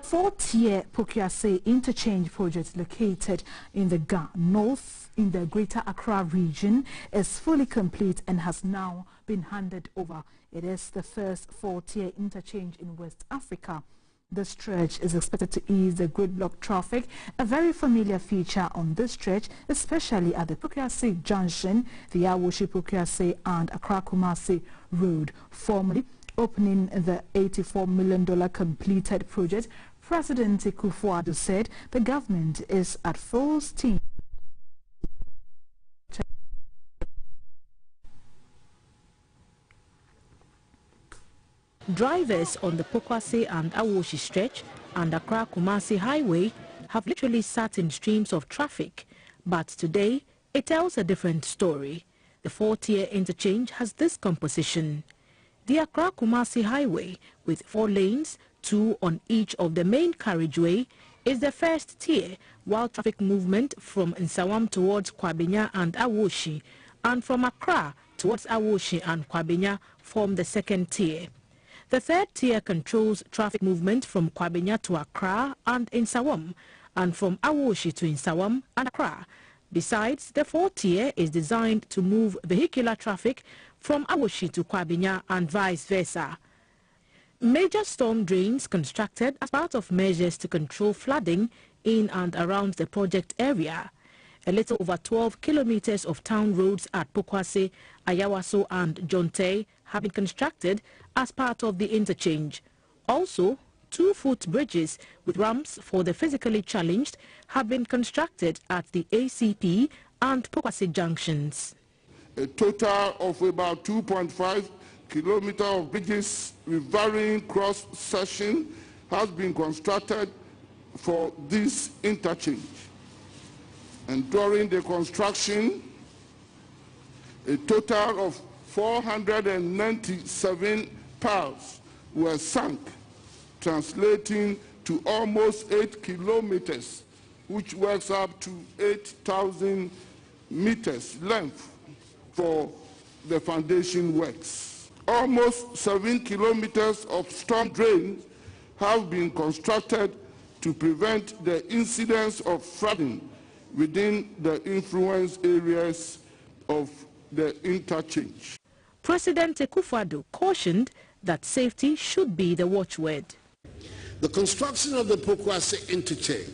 Four-tier Pokuase Interchange project located in the north in the Greater Accra region is fully complete and has now been handed over. It is the first four-tier interchange in West Africa. The stretch is expected to ease the gridlock traffic, a very familiar feature on this stretch, especially at the Pokuase Junction, the Awoshi-Pokuase and Accra-Kumasi Road. Formally opening the $84 million completed project, President Pokuase said the government is at full steam. Drivers on the Pokuase and Awoshi stretch and Accra-Kumasi Highway have literally sat in streams of traffic, but today it tells a different story. The four-tier interchange has this composition. The Accra-Kumasi Highway, with 4 lanes, 2 on each of the main carriageway, is the first tier, while traffic movement from Nsawam towards Kwabenya and Awoshi, and from Accra towards Awoshi and Kwabenya form the second tier. The third tier controls traffic movement from Kwabenya to Accra and Nsawam, and from Awoshi to Nsawam and Accra. Besides, the fourth tier is designed to move vehicular traffic from Awoshi to Kwabenya and vice versa. Major storm drains constructed as part of measures to control flooding in and around the project area. A little over 12 kilometers of town roads at Pokuase, Ayawaso and Jonte have been constructed as part of the interchange. Also, 2-foot bridges with ramps for the physically challenged have been constructed at the ACP and Pokuase junctions. A total of about 2.5 kilometers of bridges with varying cross section has been constructed for this interchange. And during the construction, a total of 497 piles were sunk, translating to almost 8 kilometers, which works up to 8,000 meters length for the foundation works. Almost 7 kilometers of storm drains have been constructed to prevent the incidence of flooding within the influence areas of the interchange. President Pokuase cautioned that safety should be the watchword. The construction of the Pokuase interchange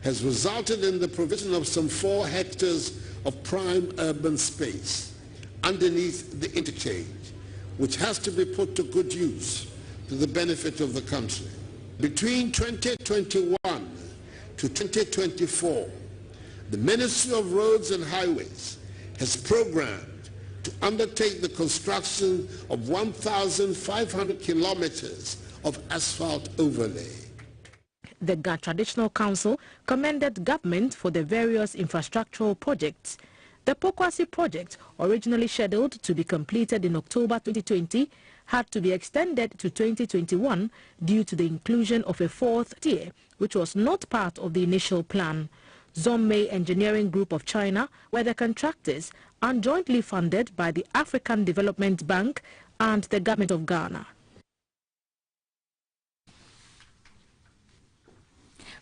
has resulted in the provision of some 4 hectares of prime urban space underneath the interchange, which has to be put to good use to the benefit of the country. Between 2021 to 2024, the Ministry of Roads and Highways has programmed to undertake the construction of 1,500 kilometers of asphalt overlay. The Ga Traditional Council commended government for the various infrastructural projects. The Pokuase project, originally scheduled to be completed in October 2020, had to be extended to 2021 due to the inclusion of a 4th tier, which was not part of the initial plan. Zhongmei Engineering Group of China were the contractors and jointly funded by the African Development Bank and the Government of Ghana.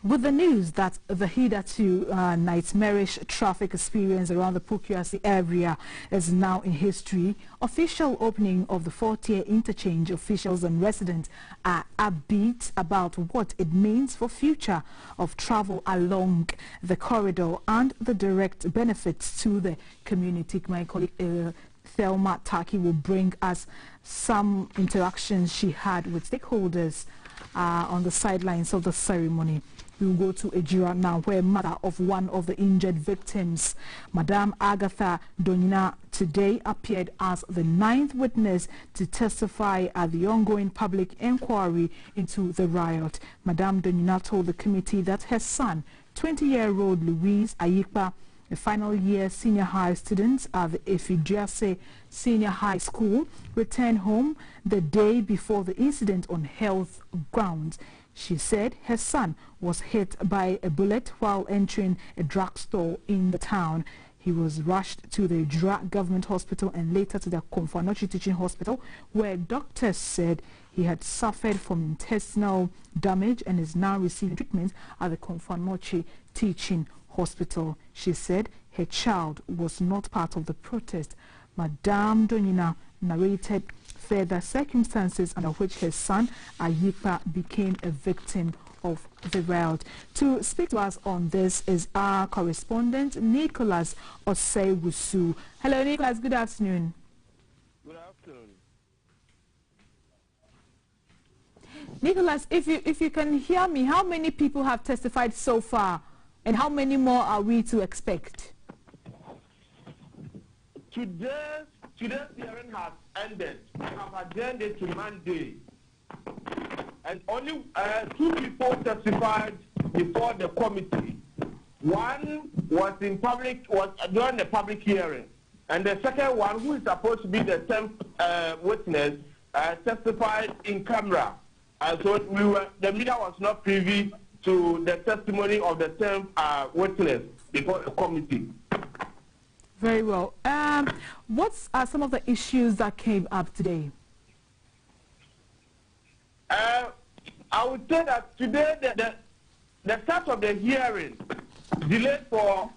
With the news that the hitherto nightmarish traffic experience around the Pokuase area is now in history, official opening of the four-tier interchange, officials and residents are upbeat about what it means for future of travel along the corridor and the direct benefits to the community. My colleague Thelma Taki will bring us some interactions she had with stakeholders on the sidelines of the ceremony. We will go to Ejira now, where mother of one of the injured victims, Madame Agatha Donina, today appeared as the 9th witness to testify at the ongoing public inquiry into the riot. Madame Donina told the committee that her son, 20-year-old Louise Ayikpa, a final-year senior high student at the Efidiase Senior High School, returned home the day before the incident on health grounds. She said her son was hit by a bullet while entering a drugstore in the town. He was rushed to the Dra Government Hospital and later to the Komfanochi Teaching Hospital, where doctors said he had suffered from intestinal damage and is now receiving treatment at the Komfanochi Teaching Hospital. She said her child was not part of the protest. Madame Donina narrated further circumstances under which her son Ayipa became a victim of the riot. To speak to us on this is our correspondent Nicholas Osei-Wusu. Hello Nicholas, good afternoon. Good afternoon. Nicholas, if you can hear me, how many people have testified so far and how many more are we to expect? Today's hearing has ended. We have adjourned it to Monday. And only 2 people testified before the committee. One was during the public hearing, and the second one, who is supposed to be the 10th witness, testified in camera. So the media was not privy to the testimony of the 10th witness before the committee. Very well. What are some of the issues that came up today? I would say that today the start of the hearing delayed for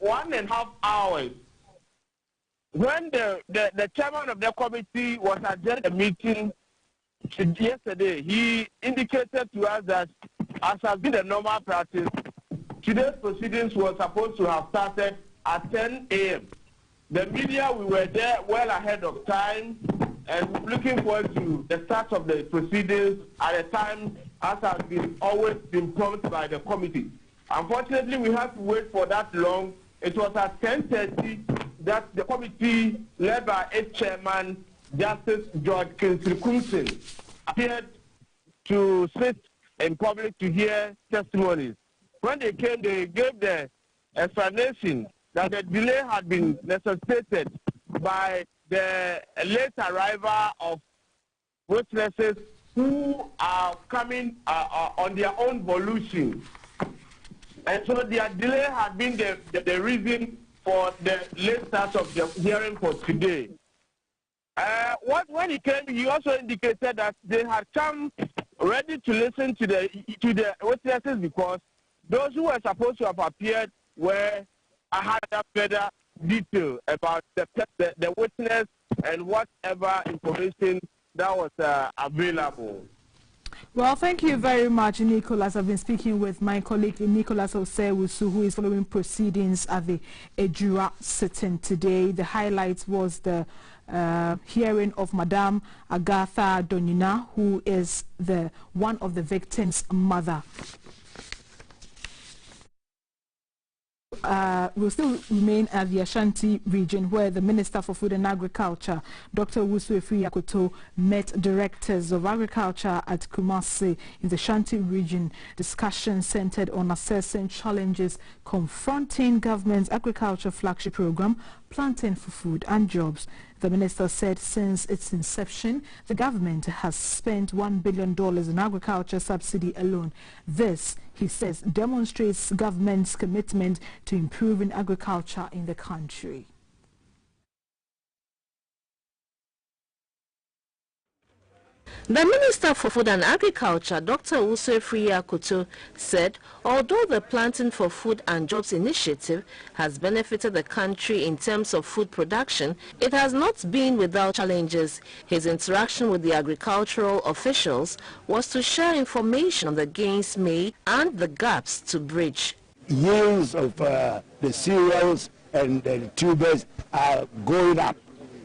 1.5 hours. When the chairman of the committee was adjourned the meeting yesterday, he indicated to us that, as has been the normal practice, today's proceedings were supposed to have started at 10 a.m. The media, we were there well ahead of time, and looking forward to the start of the proceedings at a time as has always been promised by the committee. Unfortunately, we had to wait for that long. It was at 10:30 that the committee, led by its chairman, Justice George Kinsley, appeared to sit in public to hear testimonies. When they came, they gave the explanation that the delay had been necessitated by the late arrival of witnesses who are coming on their own volition. And so their delay had been the reason for the late start of the hearing for today. When he came, he also indicated that they had come ready to listen to the witnesses, because those who were supposed to have appeared had a further detail about the witness and whatever information that was available. Well, thank you very much, Nicholas. I've been speaking with my colleague Nicholas Osei-Wusu, who is following proceedings at the Ejura sitting today. The highlight was the hearing of Madame Agatha Donina, who is one of the victims' mother. Will still remain at the Ashanti region, where the Minister for Food and Agriculture, Dr. Owusu Efiri-Akoto, met directors of agriculture at Kumasi in the Ashanti region. Discussion centered on assessing challenges confronting government's agriculture flagship program, Planting for Food and Jobs. The minister said since its inception, the government has spent $1 billion in agriculture subsidy alone. This, he says, demonstrates government's commitment to improving agriculture in the country. The Minister for Food and Agriculture, Dr. Owusu Efiri-Akoto, said although the Planting for Food and Jobs initiative has benefited the country in terms of food production, it has not been without challenges. His interaction with the agricultural officials was to share information on the gains made and the gaps to bridge. Yields of the cereals and the tubers are going up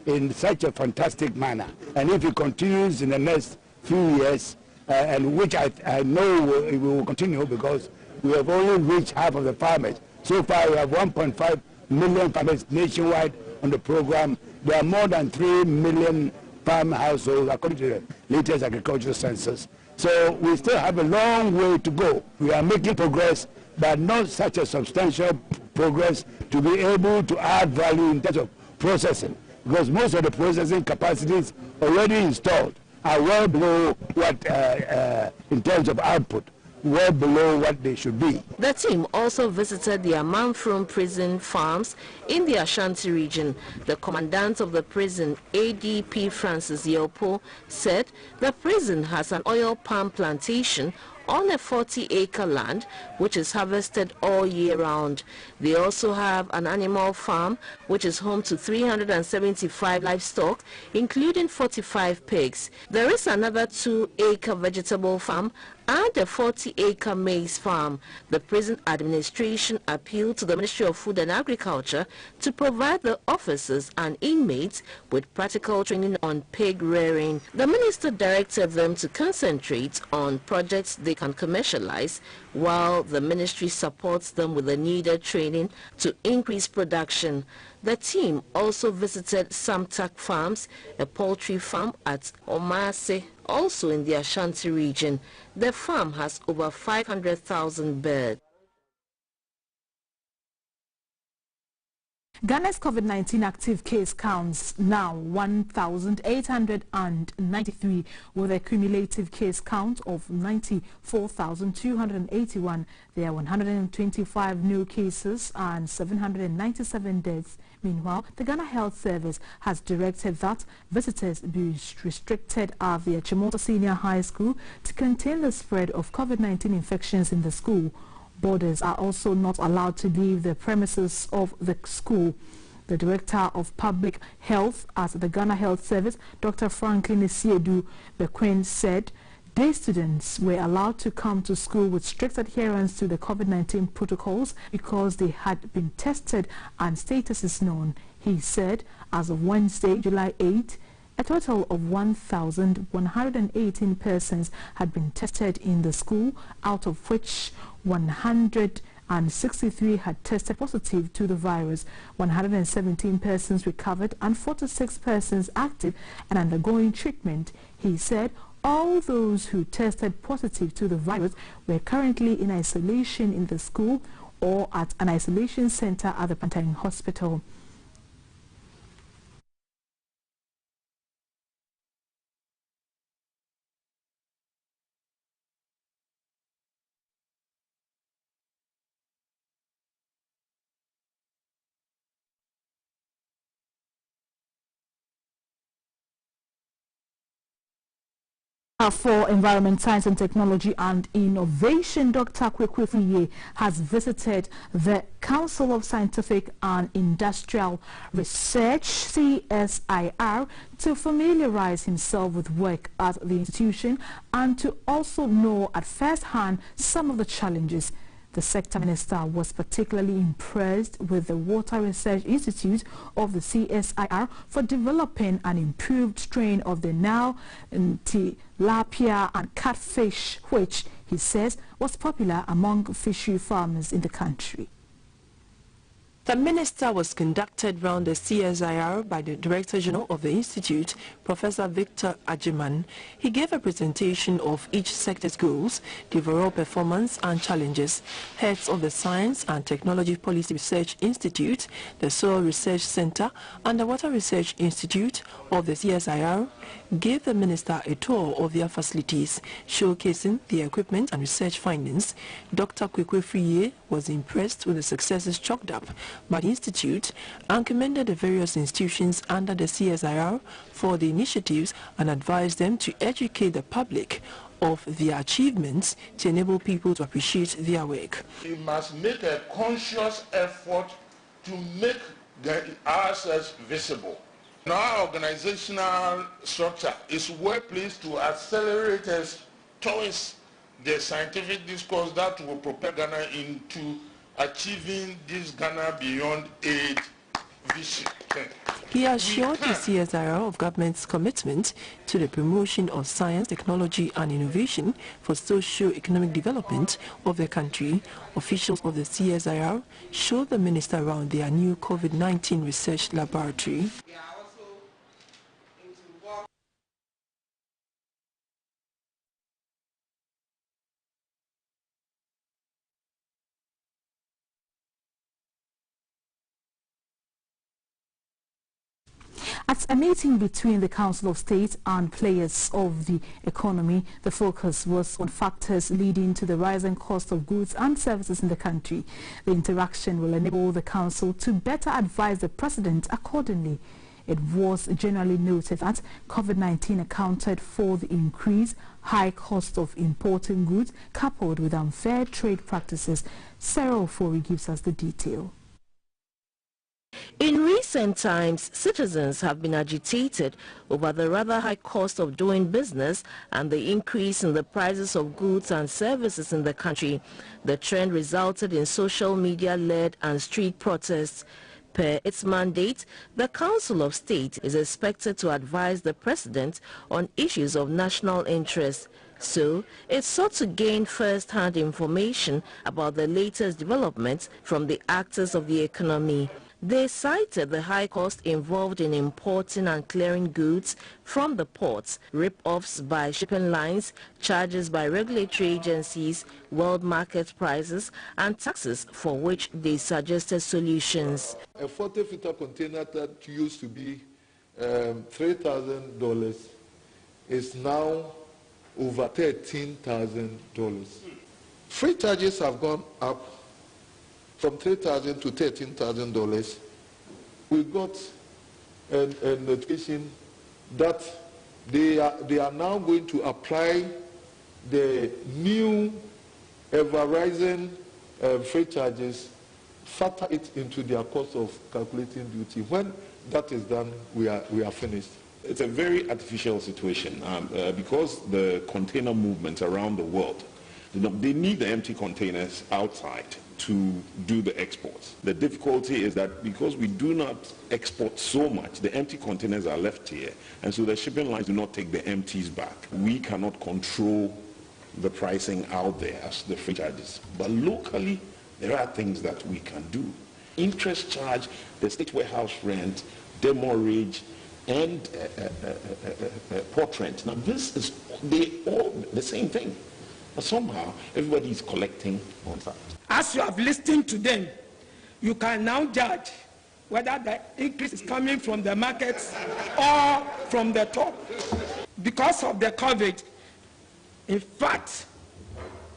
in such a fantastic manner, and if it continues in the next few years, and which I know it will continue, because we have only reached half of the farmers. So far we have 1.5 million farmers nationwide on the program. There are more than 3 million farm households according to the latest agricultural census. So we still have a long way to go. We are making progress, but not such a substantial progress to be able to add value in terms of processing, because most of the processing capacities already installed are well below what in terms of output. well below what they should be. The team also visited the Amanfrom prison farms in the Ashanti region. The commandant of the prison, ADP Francis Yopo, said the prison has an oil palm plantation on a 40-acre land which is harvested all year round. They also have an animal farm which is home to 375 livestock, including 45 pigs. There is another 2-acre vegetable farm and a 40-acre maize farm. The prison administration appealed to the Ministry of Food and Agriculture to provide the officers and inmates with practical training on pig rearing. The minister directed them to concentrate on projects they can commercialize, while the ministry supports them with the needed training to increase production. The team also visited Samtak Farms, a poultry farm at Omase, also in the Ashanti region. The farm has over 500,000 birds. Ghana's COVID-19 active case counts now 1,893, with a cumulative case count of 94,281. There are 125 new cases and 797 deaths. Meanwhile, the Ghana Health Service has directed that visitors be restricted at the Chimota Senior High School to contain the spread of COVID-19 infections in the school. Boarders are also not allowed to leave the premises of the school. The Director of Public Health at the Ghana Health Service, Dr. Franklin Esiedu Bequin, said day students were allowed to come to school with strict adherence to the COVID-19 protocols because they had been tested and status is known. He said as of Wednesday, July 8, a total of 1,118 persons had been tested in the school, out of which 163 had tested positive to the virus. 117 persons recovered and 46 persons active and undergoing treatment. He said all those who tested positive to the virus were currently in isolation in the school or at an isolation center at the Pantang Hospital. For Environment, Science and Technology and Innovation, Dr. Kwekwe has visited the Council of Scientific and Industrial Research, CSIR, to familiarize himself with work at the institution and to also know at first hand some of the challenges. The sector minister was particularly impressed with the Water Research Institute of the CSIR for developing an improved strain of the now tilapia and catfish, which he says was popular among fishery farmers in the country. The minister was conducted round the CSIR by the Director General of the Institute, Professor Victor Ajiman. He gave a presentation of each sector's goals, the overall performance and challenges. Heads of the Science and Technology Policy Research Institute, the Soil Research Center, and the Water Research Institute of the CSIR gave the minister a tour of their facilities, showcasing their equipment and research findings. Dr. Kwekwe was impressed with the successes chalked up by the Institute and commended the various institutions under the CSIR for the initiatives and advised them to educate the public of their achievements to enable people to appreciate their work. We must make a conscious effort to make ourselves visible. Our organizational structure is well placed to accelerate us towards the scientific discourse that will propel Ghana into achieving this Ghana beyond aid vision. He assured the CSIR of government's commitment to the promotion of science, technology and innovation for socio-economic development of the country. Officials of the CSIR showed the minister around their new COVID-19 research laboratory. At a meeting between the Council of State and players of the economy, the focus was on factors leading to the rising cost of goods and services in the country. The interaction will enable the Council to better advise the President accordingly. It was generally noted that COVID-19 accounted for the increased high cost of importing goods coupled with unfair trade practices. Sarah Ofori gives us the detail. In recent times, citizens have been agitated over the rather high cost of doing business and the increase in the prices of goods and services in the country. The trend resulted in social media-led and street protests. Per its mandate, the Council of State is expected to advise the President on issues of national interest. So, it sought to gain first-hand information about the latest developments from the actors of the economy. They cited the high cost involved in importing and clearing goods from the ports, rip-offs by shipping lines, charges by regulatory agencies, world market prices, and taxes for which they suggested solutions. A 40-footer container that used to be $3,000 is now over $13,000. Freight charges have gone up from $3,000 to $13,000. We got a notification that they are now going to apply the new ever-rising freight charges, factor it into their cost of calculating duty. When that is done, we are finished. It's a very artificial situation because the container movement around the world, they need the empty containers outside to do the exports. The difficulty is that because we do not export so much, the empty containers are left here, and so the shipping lines do not take the empties back. We cannot control the pricing out there as the freight charges. But locally, there are things that we can do. Interest charge, the state warehouse rent, demurrage, and port rent. Now this is all the same thing. But somehow, everybody is collecting on that. As you have listened to them, you can now judge whether the increase is coming from the markets or from the top. Because of the COVID, in fact,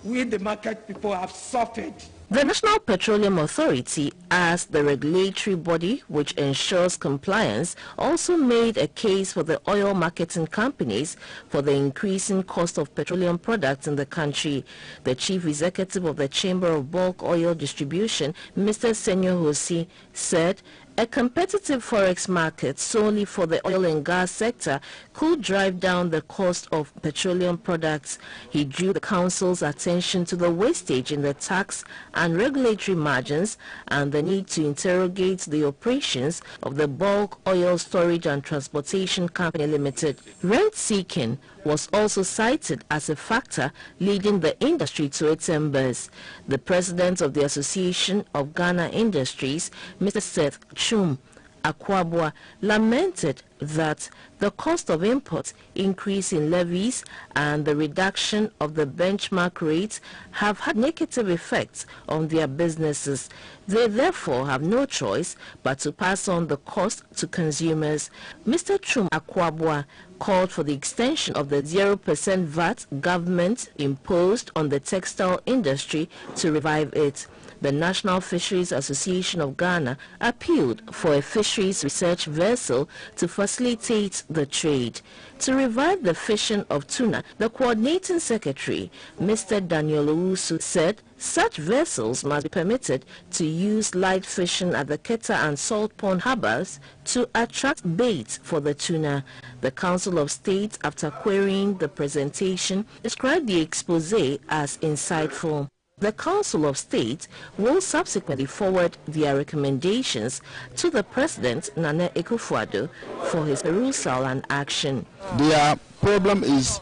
we the market people have suffered. The National Petroleum Authority, as the regulatory body which ensures compliance, also made a case for the oil marketing companies for the increasing cost of petroleum products in the country. The chief executive of the Chamber of Bulk Oil Distribution, Mr. Senyo Hosi, said a competitive forex market solely for the oil and gas sector could drive down the cost of petroleum products. He drew the Council's attention to the wastage in the tax and regulatory margins and the need to interrogate the operations of the Bulk Oil Storage and Transportation Company Limited. Rent seeking was also cited as a factor leading the industry to its embers. The president of the Association of Ghana Industries, Mr. Seth Chum Akwabwa, lamented that the cost of imports, increase in levies, and the reduction of the benchmark rates have had negative effects on their businesses. They therefore have no choice but to pass on the cost to consumers. Mr. Chum Akwabwa called for the extension of the 0% VAT government imposed on the textile industry to revive it. The National Fisheries Association of Ghana appealed for a fisheries research vessel to facilitate the trade. To revive the fishing of tuna, the coordinating secretary, Mr. Daniel Owusu, said such vessels must be permitted to use light fishing at the Keta and Salt Pond harbors to attract bait for the tuna. The Council of State, after querying the presentation, described the expose as insightful. The Council of State will subsequently forward their recommendations to the President, Nana Akufo-Addo, for his perusal and action. Their problem is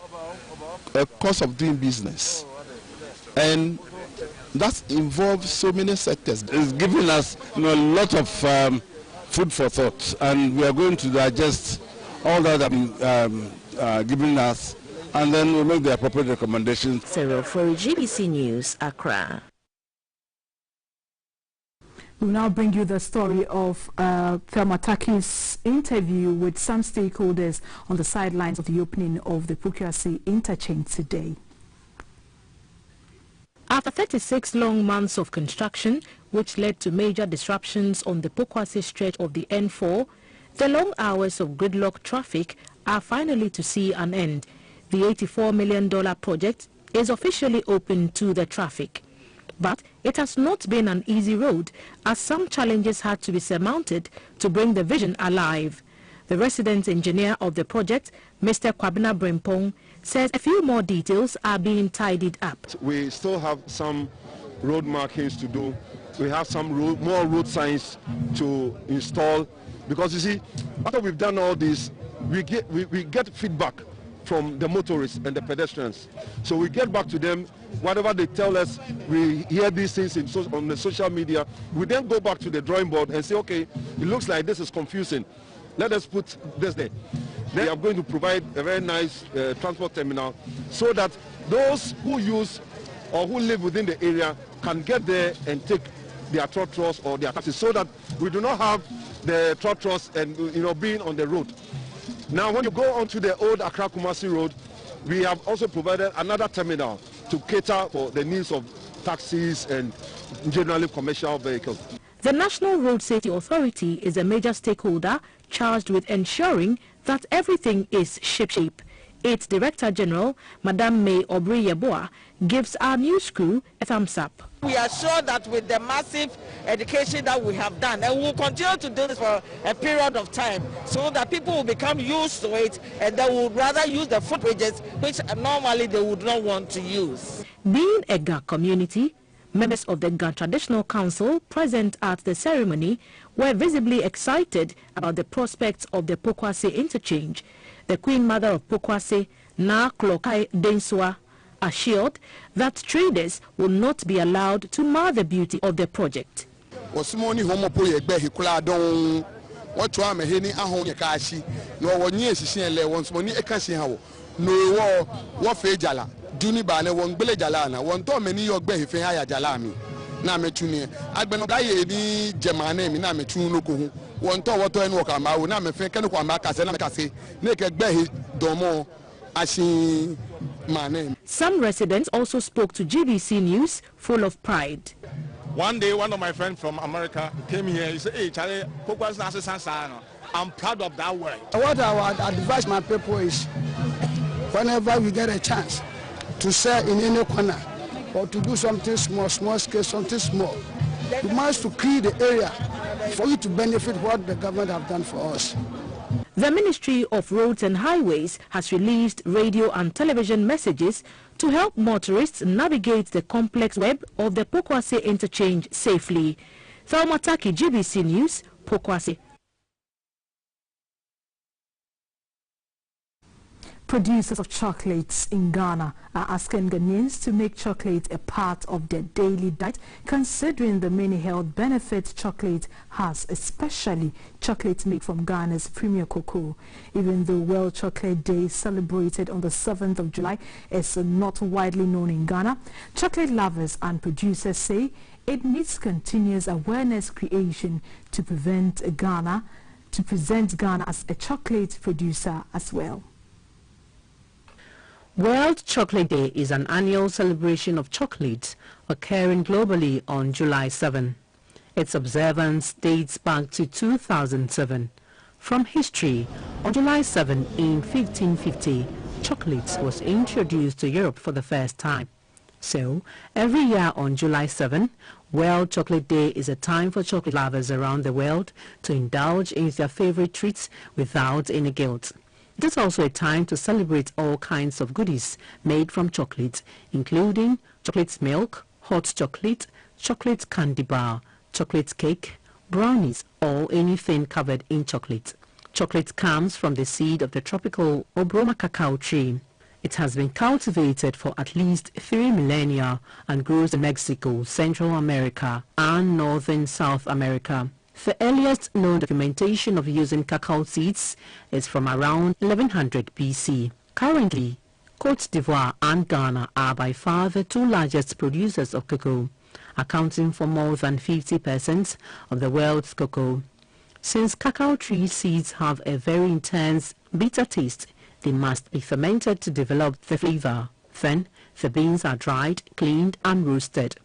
a cost of doing business, and that involves so many sectors. It's giving us a lot of food for thought, and we are going to digest all that have been given us, and then we'll make the appropriate recommendations. Sarah for GBC News, Accra. We'll now bring you the story of Thelma Taki's interview with some stakeholders on the sidelines of the opening of the Pokuase Interchange today. After 36 long months of construction, which led to major disruptions on the Pokuase stretch of the N4, the long hours of gridlock traffic are finally to see an end. The $84 million project is officially open to the traffic. But it has not been an easy road, as some challenges had to be surmounted to bring the vision alive. The resident engineer of the project, Mr. Kwabena Brempong, says a few more details are being tidied up. We still have some road markings to do. We have some more road signs to install. Because you see, after we've done all this, we get feedback from the motorists and the pedestrians. So we get back to them, whatever they tell us, we hear these things on the social media. We then go back to the drawing board and say, okay, it looks like this is confusing. Let us put this there. They are going to provide a very nice transport terminal so that those who use or who live within the area can get there and take their trotros or their taxis, so that we do not have the trotros and being on the road. Now, when you go onto the old Accra Kumasi Road, we have also provided another terminal to cater for the needs of taxis and generally commercial vehicles. The National Road Safety Authority is a major stakeholder charged with ensuring that everything is shipshape. Its Director General, Madame May Obri Yeboah, gives our news crew a thumbs up. We are sure that with the massive education that we have done, and we will continue to do this for a period of time, so that people will become used to it and they would rather use the footbridges, which normally they would not want to use. Being a Ga community, members of the Ga Traditional Council present at the ceremony were visibly excited about the prospects of the Pokuase interchange. The Queen Mother of Pokuase, Na Klokai Densua, assured that traders will not be allowed to mar the beauty of the project. na metuni agbenu da ye ni jemane mi na metun loko won to woto enu oka ma wo na me fe kenu kwa ma kase na me kase ne ke gbe domo asin mane. Some residents also spoke to GBC News full of pride. One day one of my friends from America came here. He said, "Hey Charlie, Pokuase Sansa, I'm proud of that work." What I would advise my people is, whenever we get a chance to sell in any corner or to do something small scale, something small, we must to create the area for you to benefit what the government have done for us. The Ministry of Roads and Highways has released radio and television messages to help motorists navigate the complex web of the Pokuase interchange safely. Thelma Taki, GBC News, Pokuase. Producers of chocolates in Ghana are asking Ghanaians to make chocolate a part of their daily diet, considering the many health benefits chocolate has, especially chocolate made from Ghana's premier cocoa. Even though World Chocolate Day, celebrated on the 7th of July, is not widely known in Ghana, chocolate lovers and producers say it needs continuous awareness creation to present Ghana as a chocolate producer as well. World Chocolate Day is an annual celebration of chocolate occurring globally on July 7. Its observance dates back to 2007. From history, on July 7 in 1550, chocolate was introduced to Europe for the first time. So, every year on July 7, World Chocolate Day is a time for chocolate lovers around the world to indulge in their favorite treats without any guilt. It is also a time to celebrate all kinds of goodies made from chocolate, including chocolate milk, hot chocolate, chocolate candy bar, chocolate cake, brownies, or anything covered in chocolate. Chocolate comes from the seed of the tropical Obroma cacao tree. It has been cultivated for at least 3 millennia and grows in Mexico, Central America, and northern South America. The earliest known documentation of using cacao seeds is from around 1100 BC. Currently, Côte d'Ivoire and Ghana are by far the two largest producers of cocoa. accounting for more than 50% of the world's cocoa. Since cacao tree seeds have a very intense bitter taste, they must be fermented to develop the flavor. Then, the beans are dried, cleaned and roasted.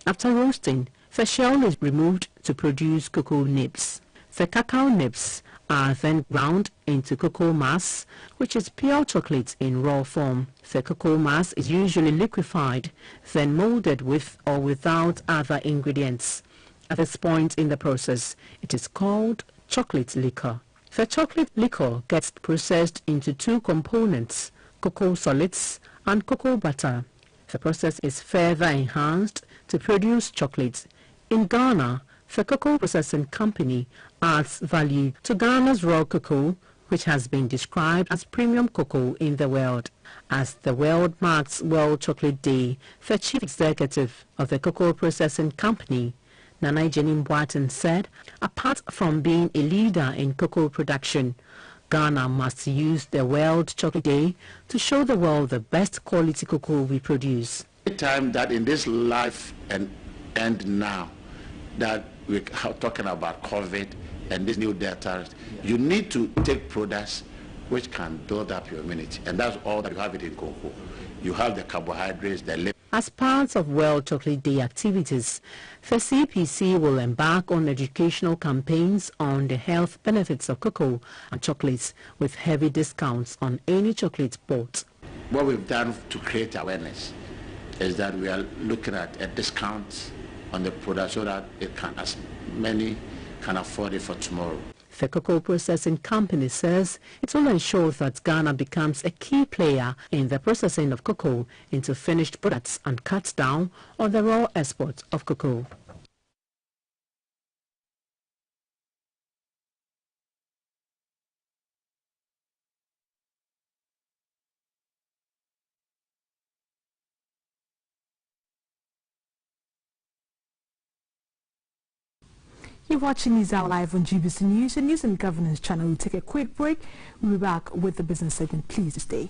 After roasting, the shell is removed to produce cocoa nibs. The cacao nibs are then ground into cocoa mass, which is pure chocolate in raw form. The cocoa mass is usually liquefied, then molded with or without other ingredients. At this point in the process, it is called chocolate liquor. The chocolate liquor gets processed into two components, cocoa solids and cocoa butter. The process is further enhanced to produce chocolate. In Ghana, the cocoa processing company adds value to Ghana's raw cocoa, which has been described as premium cocoa in the world. As the world marks World Chocolate Day, the chief executive of the cocoa processing company, Nana Jenny Boaten, said, apart from being a leader in cocoa production, Ghana must use the World Chocolate Day to show the world the best quality cocoa we produce. Every time that in this life and now that we're talking about COVID and this new data, you need to take products which can build up your immunity, and that's all that you have it in cocoa. You have the carbohydrates, the As part of World Chocolate Day activities, the CPC will embark on educational campaigns on the health benefits of cocoa and chocolates, with heavy discounts on any chocolate bought. What we've done to create awareness is that we are looking at a discount on the product so that as many can afford it for tomorrow. The cocoa processing company says it will ensure that Ghana becomes a key player in the processing of cocoa into finished products and cuts down on the raw export of cocoa. You're watching News Hour live on GBC News, the News and Governance channel. We'll take a quick break. We'll be back with the business segment. Please stay.